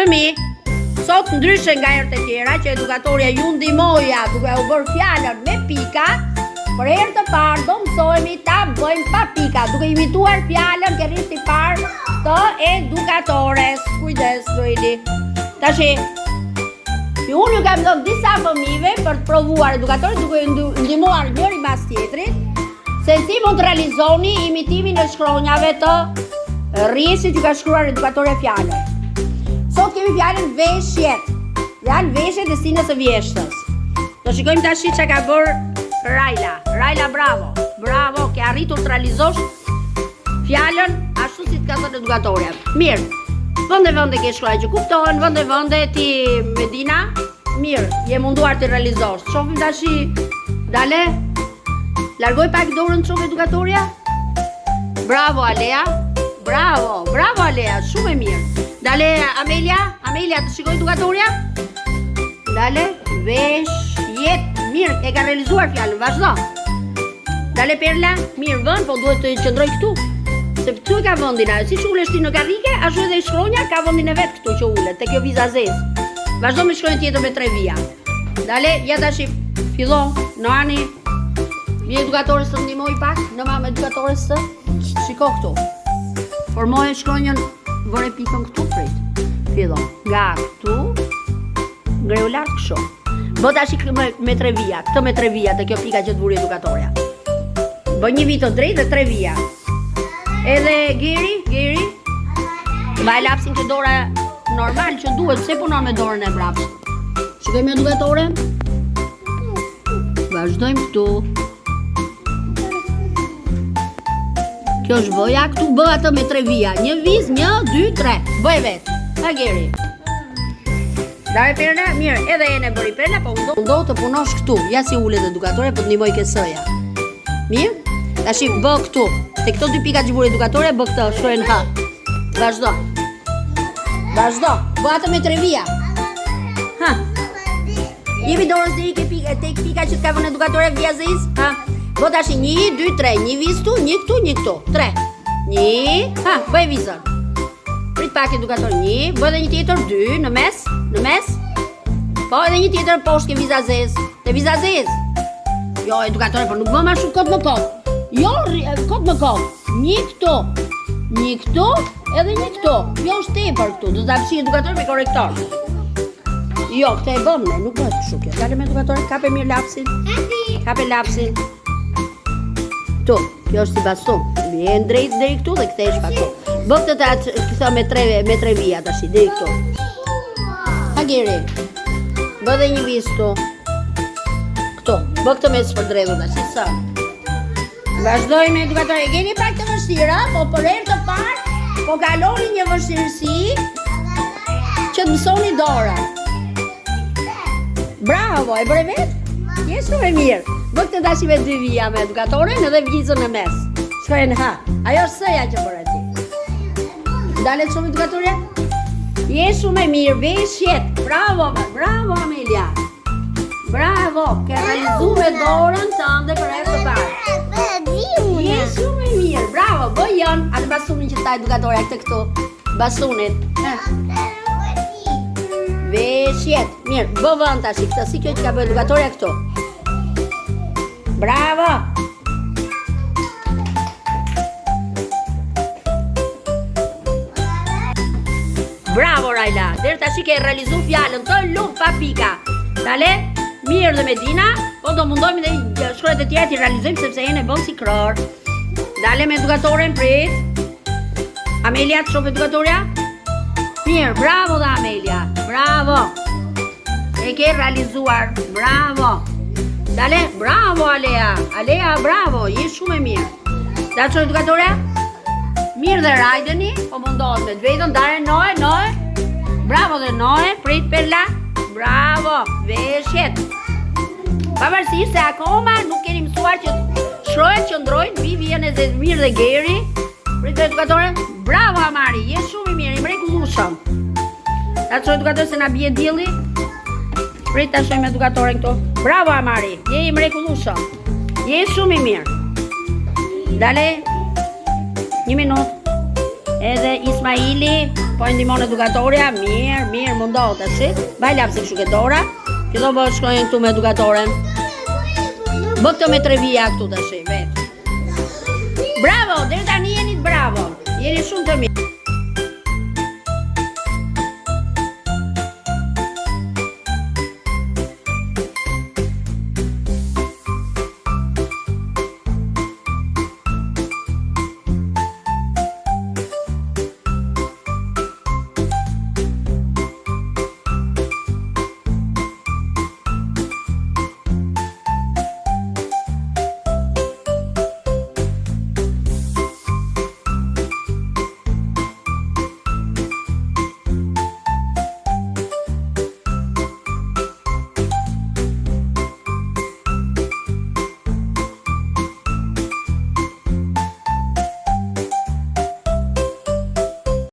Fëmi, sot ndryshe nga herët e tjera që edukatorja ju ndihmoja duke u bërë fjalën me pika, për herë të parë do mësohemi ta bëjmë pa pika, duke imituar fjalën ke rriti parë të edukatores. Kujdes, Joeli. Tashi, unë ju kam dhënë disa fëmijëve për të provuar edukatorit duke ndihmuar njëri mbas tjetrit se si mund të realizoni imitimin e shkronjave të rrjesit që ka shkruar edukatorja fjalën. Sot kemi fjalën veshjet. Janë veshjet e sinës së vjeshtës. Do shikojmë tash çka ka bërë Raila. Raila, bravo. Bravo, ke arritur të realizosh fjalën ashtu si të ka thënë edukatorja. Mirë. Vende ke shkruar që kuptohen, vende ti Medina. Mirë, je munduar të realizosh. Shohim tash. Dale. Largoj pak dorën çon edukatorja. Bravo Alea. Bravo, bravo Alea, shumë e mirë. Dale Amelia, të shikoj edukatorja. Dale, veshjet. Mirë, e ka realizuar fjalën, vazhdo. Dale Perla, mirë vend, po duhet të qëndroj këtu. Se këtu ka vendin ajo, siç ulesh ti në karrike, ashtu edhe shkronja ka vendin e vet këtu që ulet, te kjo viza zezë. Vazhdo me shkronjën tjetër me 3 vija. Dale, ja tash fillon, Noani. Mi edukatorës të ndihmoj pak, në mamë edukatorës të shiko këtu. Formoje shkronjën, vëre pikën këtu, prit. Fillon, nga këtu, ngreu lart kështu. Bë tash me 3 vija, këtë me 3 vija, te kjo pika që të vuri edukatorja. Bë një vit të drejtë dhe 3 vija. Edhe Geri, vaj lapsin që dora normal që duhet, pse punon me dorën e mbrapsht. Shikojmë edukatore. Vazhdojmë këtu. Kjo është bëja, këtu bë atë me 3 vija. Një viz, 1, 2, 3. Bëj vetë. Ha Geri. Dare Perla, mirë, edhe e në bëri Perla, po mundohu të punosh këtu. Ja si ulet edukatore, po të ndihmoj kësëja. Mirë? Tashi bë këtu. Te këto 2 pika që vuri edukatore, bë këtë, shkruajnë H. Vazhdo. Bë atë me 3 vija. Ha. Jepi dorës deri ke pika që të ka vënë edukatore vija zez. Ha. Bë tash 1, 2, 3, një viz këtu, një këtu, 3. 1, ha, bëj vizën. Prit pak edukator 1, bë edhe një tjetër 2 në mes. Po edhe një tjetër poshtë ke viza zez. Te viza zez. Jo, edukatore, por nuk vëma shumë kot më kot. Jo, kot më kot. Një këtu, edhe një këtu. Jo, është tepër këtu. Do ta fshi edukator me korrektor. Jo, këtë e bëm ne, nuk bëhet kështu kjo. Dale me edukator, kape mirë lapsin. Kape lapsin. Këtu, kjo është si baston. Vjen drejt deri këtu dhe kthesh pa këtu. Bë këtë me 3 vija tash deri këtu. Ha Geri. Bë dhe një viz këtu. Këtu. Bë këtë me spërdredhu tash sa. Vazhdoj me edukator. E keni pak të vështira, po për herë të parë, po kaloni një vështirësi që të mësoni dorën. Bravo, e bëre vetë? Je shumë e mirë. Bë këtë tash me 2 vija me edukatorin edhe vizën në mes. Shkojnë ha. Ajo është sëja që bëre ti. Dale shumë edukatorja. Je shumë e mirë, veshjet. Bravo Amelia. Bravo, ke realizuar dorën tënde për herë të parë. Je shumë e mirë. Bravo, bëjën atë basunin që ta edukatorja këtu. Basunit. Veshjet. Mirë, bë vënd tash këtë si kjo që ka bë edukatorja këtu. Bravo! Bravo Raila! Deri tash ke realizuar fjalën të lumt pa pika. Dale, mirë dhe Medina, po do mundohemi dhe shkronjat e tjera të realizojmë sepse jeni bën si kror. Dale me edukatoren prit. Amelia, të shoh edukatorja? Mirë, bravo dhe Amelia. Bravo! E ke realizuar. Bravo! Dale, bravo Alea. Alea, bravo, je shumë e mirë. Dale që edukatorja? Mirë dhe Rajdeni, po mundohet me vetën. Dale Noe. Bravo dhe Noe, prit Perla. Bravo, veshjet. Pavarësisht se akoma nuk keni mësuar që shkrohet që ndrojnë, vjen e Zezmir dhe Geri. Prit edukatorja? Bravo Amari, je shumë i mirë, i mrekullueshëm. Dale që edukatorja se na bie dielli. Prit ta shojmë edukatoren këtu. Bravo Amari, je i mrekullueshëm. Je shumë i mirë. Dale, 1 minutë. Edhe Ismaili, Po e ndihmon edukatorja, mirë, mundohu tash. Vaj lapsi kështu ke Dora. Fillo më shkojnë këtu me edukatoren. Bë këtë me 3 vija këtu tash, vet. Bravo, deri tani jeni bravo. Jeni shumë të mirë.